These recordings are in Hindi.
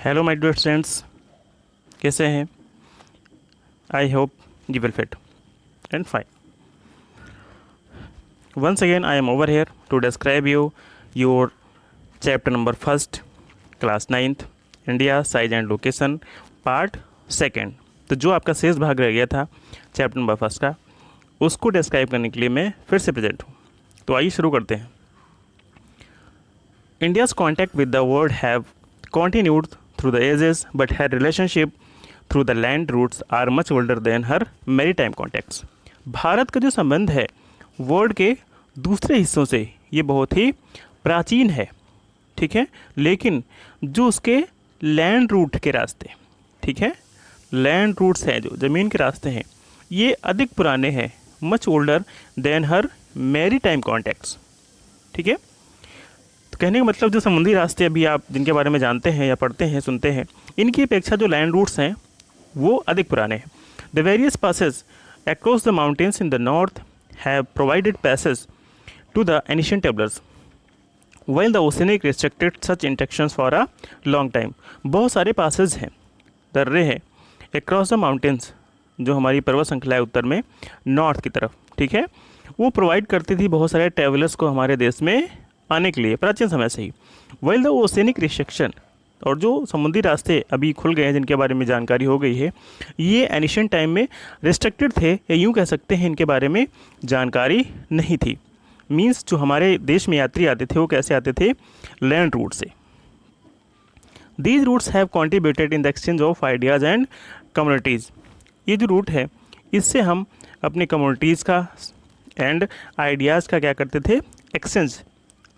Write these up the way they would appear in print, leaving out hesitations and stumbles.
हेलो माय डियर स्टूडेंट्स, कैसे हैं? I hope you will fit and fine. Once again, I am over here to describe you your chapter number first, class 9th, India, size and location, part second. तो जो आपका शेष भाग रह गया था चैप्टर नंबर फर्स्ट का, उसको डिस्क्राइब करने के लिए मैं फिर से प्रेजेंट हूँ. तो आइए शुरू करते हैं. India's contact with the world have continued through the ages, but her relationship through the land routes are much older than her maritime contacts. Bharat का जो संबंध है वर्ल्ड के दूसरे हिस्सों से ये बहुत ही प्राचीन है, ठीक है. लेकिन जो उसके लैंड रूट के रास्ते, ठीक है, लैंड रूट्स हैं, जो ज़मीन के रास्ते हैं, ये अधिक पुराने हैं, मच ओल्डर देन हर मैरी टाइम कॉन्टैक्ट्स. ठीक है. तो कहने का मतलब जो समुद्री रास्ते अभी आप जिनके बारे में जानते हैं या पढ़ते हैं, सुनते हैं, इनकी अपेक्षा जो लैंड रूट्स हैं वो अधिक पुराने हैं. The various passes across the mountains in the north have provided passes to the ancient travelers, while the oceanic restricted such interactions for a long time. बहुत सारे passes हैं, दर्रे हैं across the mountains, जो हमारी पर्वत श्रृंखला है उत्तर में नॉर्थ की तरफ, ठीक है, वो प्रोवाइड करती थी बहुत सारे ट्रेवलर्स को हमारे देश में आने के लिए प्राचीन समय से ही. while the oceanic restriction, और जो समुद्री रास्ते अभी खुल गए हैं जिनके बारे में जानकारी हो गई है, ये एनिशियंट टाइम में रिस्ट्रिक्टेड थे, या यूँ कह सकते हैं इनके बारे में जानकारी नहीं थी. मींस जो हमारे देश में यात्री आते थे वो कैसे आते थे? लैंड रूट से. These routes have contributed in the exchange of ideas and communities. ये जो रूट है इससे हम अपने कम्युनिटीज़ का एंड आइडियाज़ का क्या करते थे? एक्सचेंज,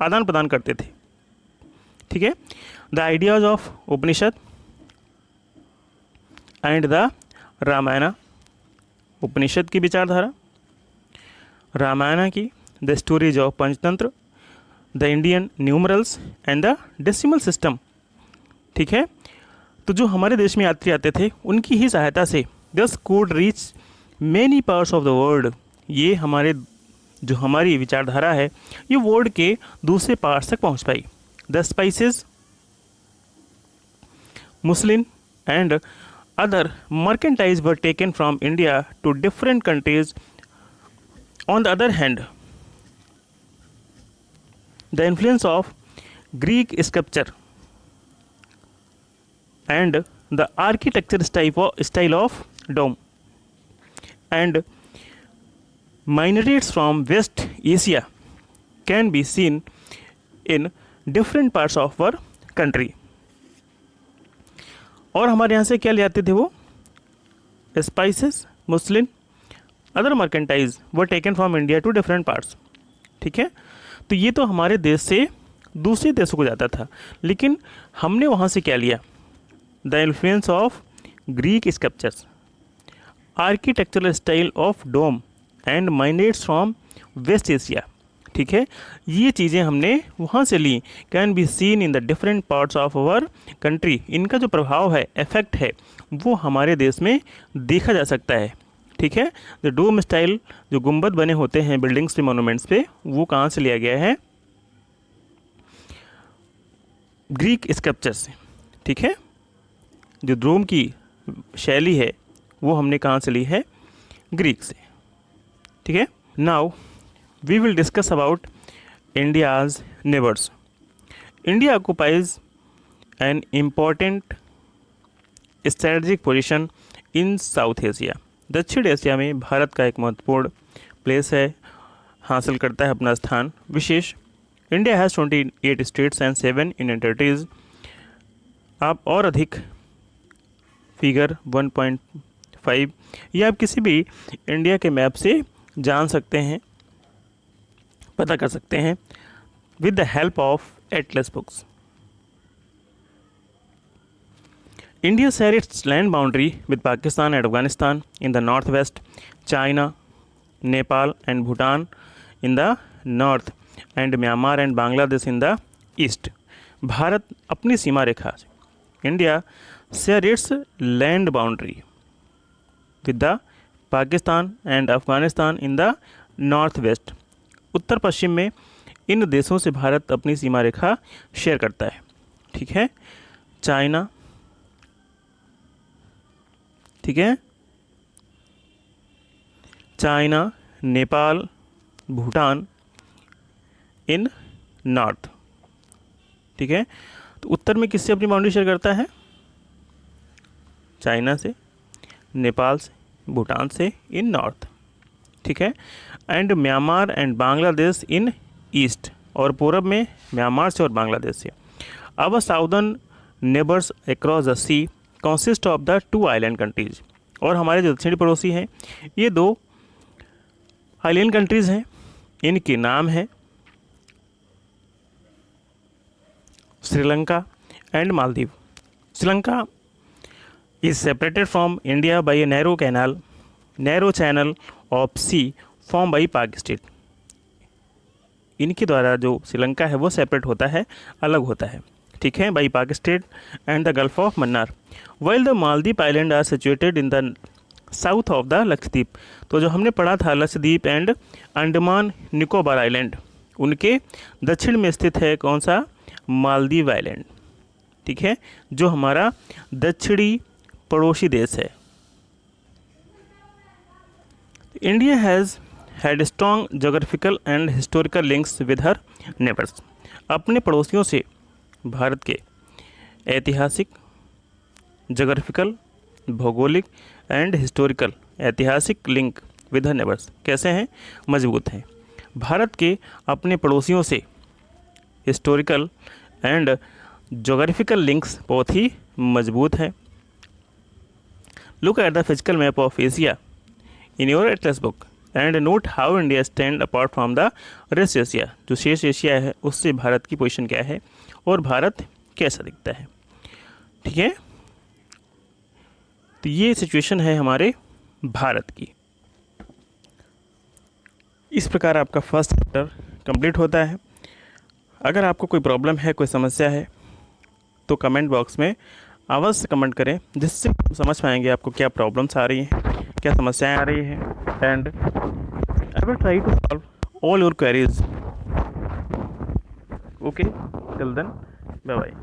आदान प्रदान करते थे. ठीक है. The ideas of Upanishad and the Ramayana, Upanishad की विचारधारा, रामायण की, the stories of Panchatantra, the Indian numerals and the decimal system. ठीक है. तो जो हमारे देश में यात्री आते थे उनकी ही सहायता से दस could reach many parts of the world. ये जो हमारी विचारधारा है ये वर्ल्ड के दूसरे पार्ट्स तक पहुंच पाई. The spices, muslin and other merchandise were taken from India to different countries. On the other hand, the influence of Greek sculpture and the architecture style of dome and minarets from West Asia can be seen in different parts of our country. और हमारे यहाँ से क्या ले आते थे वो? Spices, muslin, other merchandise were taken from India to different parts. ठीक है. तो ये तो हमारे देश से दूसरे देशों को जाता था, लेकिन हमने वहाँ से क्या लिया? The influence of Greek sculptures, architectural style of dome and minarets from west Asia. ठीक है. ये चीज़ें हमने वहाँ से ली. Can be seen in the different parts of our country. इनका जो प्रभाव है, इफेक्ट है, वो हमारे देश में देखा जा सकता है. ठीक है. द डोम स्टाइल, जो गुंबद बने होते हैं बिल्डिंग्स पे, मोनूमेंट्स पे, वो कहाँ से लिया गया है? ग्रीक स्कल्पचर से. ठीक है. जो डोम की शैली है वो हमने कहाँ से ली है? ग्रीक से. ठीक है. Now we will discuss about India's neighbors. India occupies an important strategic position in South Asia. दक्षिण एशिया में भारत का एक महत्वपूर्ण प्लेस है, हासिल करता है अपना स्थान विशेष. India has 28 states and 7 union territories. आप और अधिक फिगर 1.5 या आप किसी भी इंडिया के मैप से जान सकते हैं, पता कर सकते हैं with the help of atlas books. India share its land boundary with Pakistan and Afghanistan in the north west, China, Nepal and Bhutan in the north and Myanmar and Bangladesh in the east. Bharat अपनी सीमा रेखा से, India share its land boundary with the Pakistan and Afghanistan in the north west. उत्तर पश्चिम में इन देशों से भारत अपनी सीमा रेखा शेयर करता है. ठीक है. चाइना, ठीक है, चाइना, नेपाल, भूटान इन नॉर्थ। ठीक है, तो उत्तर में किससे अपनी बाउंड्री शेयर करता है? चाइना से, नेपाल से, भूटान से इन नॉर्थ। ठीक है, and Myanmar and Bangladesh in east, और पूरब में म्यांमार से और बांग्लादेश से। अब southern neighbours across the sea consist of the 2 island countries, और हमारे जो दक्षिणी पड़ोसी हैं ये 2 आइलैंड कंट्रीज हैं, इनके नाम है Sri Lanka and Maldives. Sri Lanka is separated from India by a narrow channel of sea formed by Pakistan। इनके द्वारा जो श्रीलंका है वो सेपरेट होता है, अलग होता है। ठीक है, by Pakistan and the gulf of Mannar, while the Maldive island are situated in the south of the Lakshadweep. तो जो हमने पढ़ा था लक्षद्वीप एंड अंडमान निकोबार आइलैंड, उनके दक्षिण में स्थित है कौन सा? मालदीव आइलैंड। ठीक है, जो हमारा दक्षिणी पड़ोसी देश है। India has had strong geographical and historical links with her neighbours. अपने पड़ोसियों से भारत के ऐतिहासिक, जोग्राफिकल, भौगोलिक एंड हिस्टोरिकल, ऐतिहासिक लिंक विद हर नेबर्स कैसे हैं? मजबूत हैं। भारत के अपने पड़ोसियों से हिस्टोरिकल एंड जोग्राफिकल लिंक्स बहुत ही मजबूत हैं। Look at the physical map of Asia in your atlas book and note how India stand apart from the rest Asia। जो शेष एशिया है उससे भारत की पोजीशन क्या है और भारत कैसा दिखता है। ठीक है, तो ये सिचुएशन है हमारे भारत की। इस प्रकार आपका फर्स्ट चैप्टर कंप्लीट होता है। अगर आपको कोई प्रॉब्लम है, कोई समस्या है, तो कमेंट बॉक्स में अवश्य कमेंट करें, जिससे हम समझ पाएंगे आपको क्या प्रॉब्लम्स आ रही हैं, क्या समस्याएं आ रही हैं, and I will try to solve all your queries. Okay, till then, bye bye.